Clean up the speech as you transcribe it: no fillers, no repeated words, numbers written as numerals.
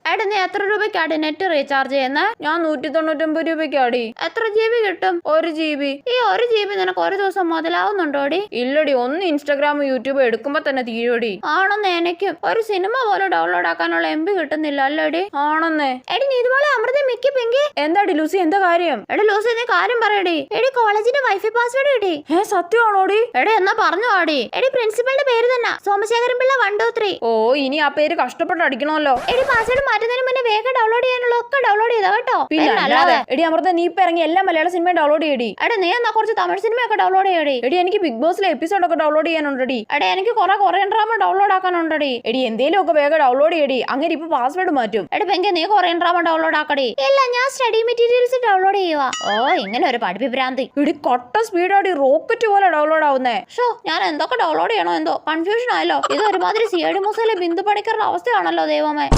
എടാ നീ എത്ര രൂപയ്ക്കാടി നെറ്റ് റീചാർജ് ചെയ്യുന്ന? ഞാൻ 199 രൂപയ്ക്കാടി. എത്ര GB കിട്ടും? 1 GB. ഈ 1 GB നിനക്ക് ഒരു ദിവസം മുതലാവുന്നുണ്ടോടി? ഇല്ലടി, ഒന്ന് ഇൻസ്റ്റാഗ്രാം യൂട്യൂബ് എടുക്കുമ്പോ തന്നെ തീരുവടി. ആണെന്ന് എനിക്കും ഒരു സിനിമ പോലെ ഡൗൺലോഡ് ആക്കാനുള്ള MB കിട്ടുന്നില്ല അല്ലേടി? ആണെന്നേ. എടി നീ ഇതുപോലെ അമൃത മിക്കി പിങ്കി. എന്താടി ലൂസി, എന്താ കാര്യം? എടി ലൂസി നീ കാര്യം പറയടി. എടി കോളേജിന്റെ വൈഫൈ പാസ്വേഡ് കിട്ടി. സത്യമാണോടി? എടി എന്നാ പറഞ്ഞു ആടി. എടി പ്രിൻസിപ്പലിന്റെ പേര് തന്നെ, സോമശേഖരൻ പിള്ള 1 2 3. ഓ, ഇനി ആ പേര് കഷ്ടപ്പെട്ട് അടിക്കണമല്ലോ. എടി പാസ്വേഡ് മാറ്റുന്നതിന് മുന്നേ വേഗം ഡൗൺലോഡ് ചെയ്യാനുള്ള ഒക്കെ ഡൗൺലോഡ് ചെയ്താ കേട്ടോ. പിന്നെ എടി അമൃത നീ ഇപ്പൊ ഇറങ്ങി എല്ലാ മലയാള സിനിമയും ഡൗൺലോഡ് ചെയ്യടി. എടി നീ എന്നാ കുറച്ച് തമിഴ് സിനിമയൊക്കെ ഡൗൺലോഡ് ചെയ്യടി. എടി എനിക്ക് ബിഗ് ബോസിലെ എപ്പിസോഡ് ഒക്കെ ഡൗൺലോഡ് ചെയ്യാനുണ്ടടി. എടി എനിക്ക് കുറെ കൊറിയൻ ഡ്രാമ ഡൗൺലോഡ് ആക്കാനുണ്ടടി. എടി എന്തേലും ഒക്കെ വേഗം ഡൗൺലോഡ് ചെയ്യടി, അങ്ങനെ ഇപ്പൊ പാസ്വേഡ് മാറ്റും. എടി പെങ്കി നീ കൊറിയൻ ഡ്രാമ ഡൗൺലോഡ് ആക്കടി. ഇല്ല, ഞാൻ സ്റ്റഡി മെറ്റീരിയൽസ് ഡൗൺലോഡ് ചെയ്യുക. ഓ, ഇങ്ങനെ ഒരു പഠിപ്പിഭ്രാന്തി. എടി കൊട്ട സ്പീഡാടി, റോക്കറ്റ് പോലെ ഡൗൺലോഡ് ആവുന്നേ. ഷോ, ഞാൻ എന്തൊക്കെ ഡൗൺലോഡ് ചെയ്യണോ എന്തോ കൺഫ്യൂഷൻ ആയല്ലോ. ഇത് ഒരുമാതിരി CID മൂസയിലെ ബിന്ദു പണിക്കറുടെ അവസ്ഥയാണല്ലോ ദൈവമേ.